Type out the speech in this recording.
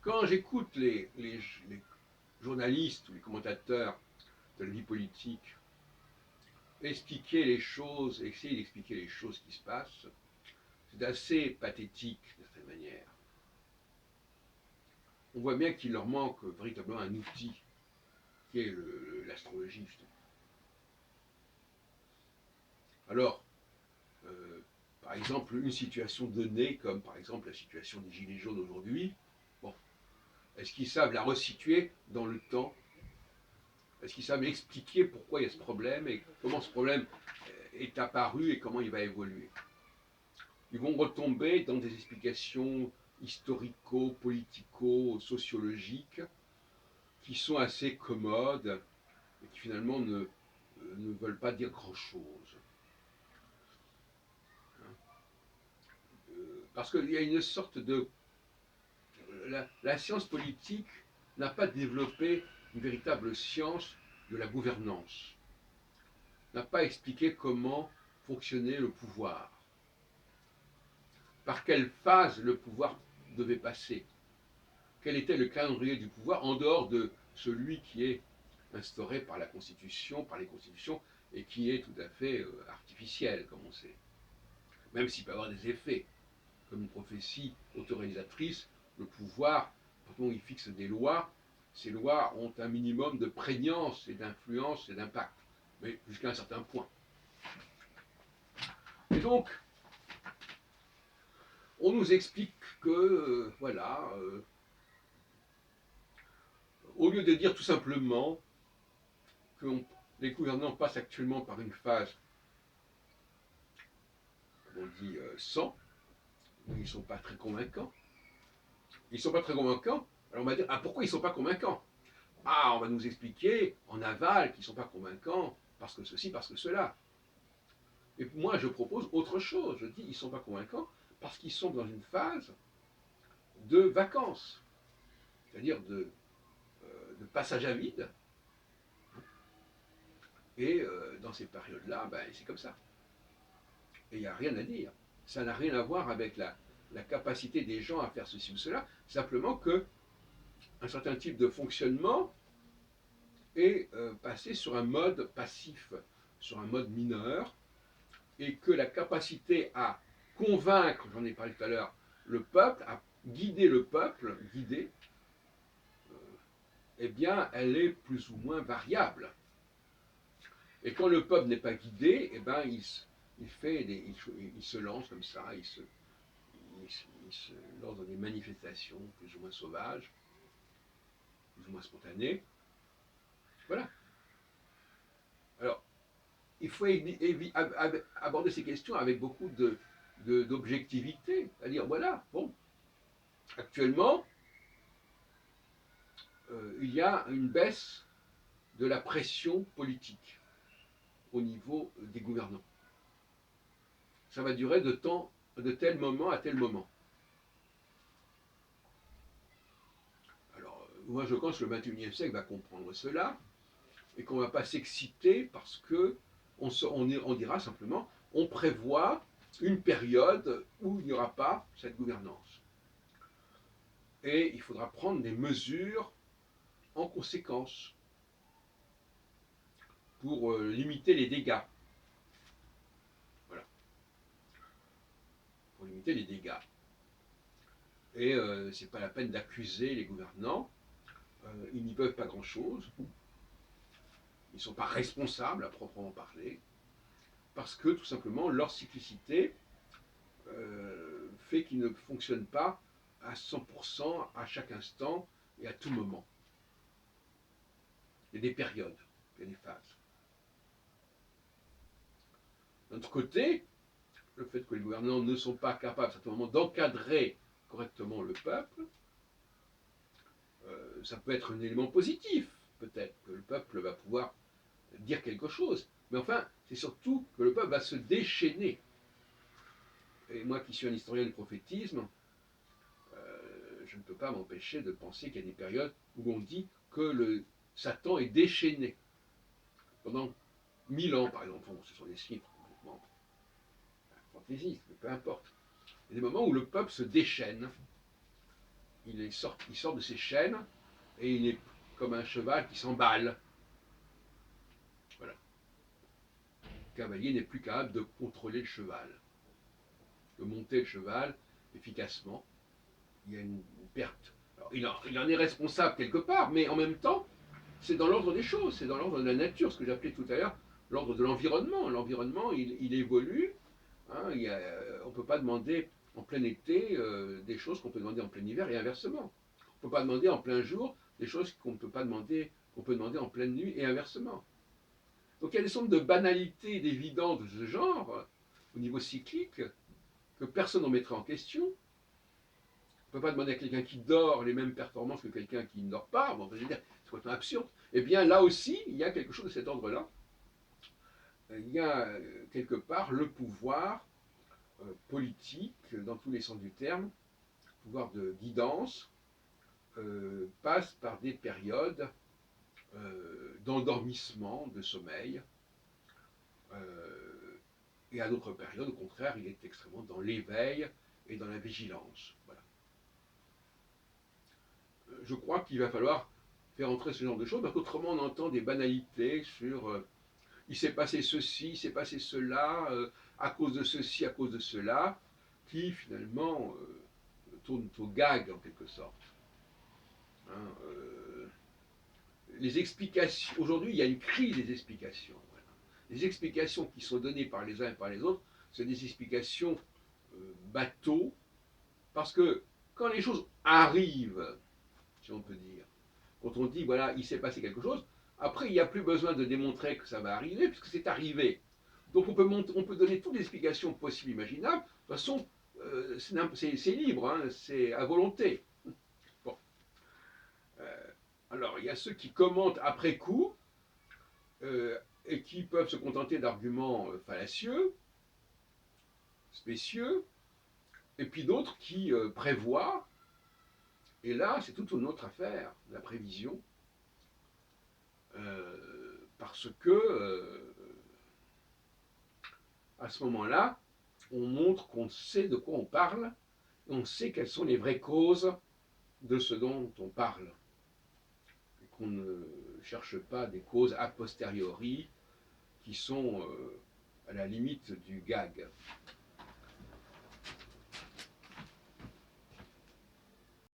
quand j'écoute les journalistes ou les commentateurs de la vie politique expliquer les choses, essayer d'expliquer les choses qui se passent, c'est assez pathétique de cette manière. On voit bien qu'il leur manque véritablement un outil qui est l'astrologie, justement. Alors, par exemple, une situation donnée, comme par exemple la situation des Gilets jaunes aujourd'hui, bon, est-ce qu'ils savent la resituer dans le temps? Est-ce qu'ils savent expliquer pourquoi il y a ce problème et comment ce problème est apparu et comment il va évoluer? Ils vont retomber dans des explications historico-politico-sociologiques qui sont assez commodes et qui finalement ne veulent pas dire grand-chose. Parce qu'il y a une sorte de... La science politique n'a pas développé une véritable science de la gouvernance, n'a pas expliqué comment fonctionnait le pouvoir, par quelle phase le pouvoir devait passer, quel était le calendrier du pouvoir en dehors de celui qui est instauré par la Constitution, par les constitutions, et qui est tout à fait artificiel, comme on sait. Même s'il peut avoir des effets, comme une prophétie autorégulatrice, le pouvoir, quand on y fixe des lois, ces lois ont un minimum de prégnance et d'influence et d'impact, mais jusqu'à un certain point. Et donc, on nous explique que, voilà, au lieu de dire tout simplement que les gouvernants passent actuellement par une phase, on dit 100, où ils ne sont pas très convaincants. Ils ne sont pas très convaincants, alors on va dire, ah pourquoi ils ne sont pas convaincants? Ah, on va nous expliquer en aval qu'ils ne sont pas convaincants, parce que ceci, parce que cela. Et moi, je propose autre chose. Je dis, ils ne sont pas convaincants parce qu'ils sont dans une phase de vacances, c'est-à-dire de passage à vide. Et dans ces périodes-là, ben, c'est comme ça. Et il n'y a rien à dire. Ça n'a rien à voir avec la capacité des gens à faire ceci ou cela, simplement que un certain type de fonctionnement est passé sur un mode passif, sur un mode mineur, et que la capacité à convaincre, j'en ai parlé tout à l'heure, le peuple, à guider le peuple, eh bien, elle est plus ou moins variable. Et quand le peuple n'est pas guidé, eh ben, il se lance comme ça, il se lance dans des manifestations plus ou moins sauvages, plus ou moins spontanées. Voilà. Alors, il faut aborder ces questions avec beaucoup d'objectivité. C'est-à-dire, voilà, bon, actuellement, il y a une baisse de la pression politique au niveau des gouvernants. Ça va durer de tel moment à tel moment. Alors, moi je pense que le XXIe siècle va comprendre cela et qu'on ne va pas s'exciter parce que on dira simplement on prévoit une période où il n'y aura pas cette gouvernance. Et il faudra prendre des mesures en conséquence pour limiter les dégâts. Voilà. Pour limiter les dégâts. Et ce n'est pas la peine d'accuser les gouvernants. Ils n'y peuvent pas grand-chose. Ils ne sont pas responsables à proprement parler. Parce que tout simplement leur cyclicité fait qu'ils ne fonctionnent pas à 100% à chaque instant et à tout moment. Il y a des périodes, il y a des phases. D'un autre côté, le fait que les gouvernants ne sont pas capables à certains moments d'encadrer correctement le peuple, ça peut être un élément positif, peut-être, que le peuple va pouvoir dire quelque chose. Mais enfin, c'est surtout que le peuple va se déchaîner. Et moi qui suis un historien du prophétisme, je ne peux pas m'empêcher de penser qu'il y a des périodes où on dit que le Satan est déchaîné. Pendant 1000 ans, par exemple, bon, ce sont des chiffres complètement fantaisistes, mais peu importe. Il y a des moments où le peuple se déchaîne, il sort de ses chaînes et il est comme un cheval qui s'emballe. Voilà. Le cavalier n'est plus capable de contrôler le cheval, de monter le cheval efficacement. Il y a une perte. Alors, il en est responsable quelque part, mais en même temps, c'est dans l'ordre des choses, c'est dans l'ordre de la nature, ce que j'appelais tout à l'heure l'ordre de l'environnement. L'environnement, il évolue. Hein, on ne peut pas demander en plein été des choses qu'on peut demander en plein hiver et inversement. On ne peut pas demander en plein jour des choses qu'on peut demander en pleine nuit et inversement. Donc il y a des sortes de banalités, d'évidence de ce genre, au niveau cyclique, que personne n'en mettrait en question. On ne peut pas demander à quelqu'un qui dort les mêmes performances que quelqu'un qui ne dort pas. Bon, je veux dire, c'est complètement absurde. Eh bien, là aussi, il y a quelque chose de cet ordre-là. Il y a quelque part le pouvoir politique, dans tous les sens du terme, le pouvoir de guidance, passe par des périodes d'endormissement, de sommeil, et à d'autres périodes, au contraire, il est extrêmement dans l'éveil et dans la vigilance. Voilà. Je crois qu'il va falloir faire entrer ce genre de choses, parce qu'autrement on entend des banalités sur il s'est passé ceci, il s'est passé cela, à cause de ceci, à cause de cela, qui finalement tournent au gag en quelque sorte. Hein, les explications, aujourd'hui il y a une crise des explications. Voilà. Les explications qui sont données par les uns et par les autres, c'est des explications bateaux, parce que quand les choses arrivent, si on peut dire, quand on dit, voilà, il s'est passé quelque chose, après, il n'y a plus besoin de démontrer que ça va arriver, puisque c'est arrivé. Donc, on peut donner toutes les explications possibles, imaginables. De toute façon, c'est libre, hein, c'est à volonté. Bon. Alors, il y a ceux qui commentent après coup, et qui peuvent se contenter d'arguments fallacieux, spécieux, et puis d'autres qui prévoient. Et là, c'est toute une autre affaire, la prévision. Parce que à ce moment-là, on montre qu'on sait de quoi on parle, on sait quelles sont les vraies causes de ce dont on parle. Et qu'on ne cherche pas des causes a posteriori qui sont à la limite du gag.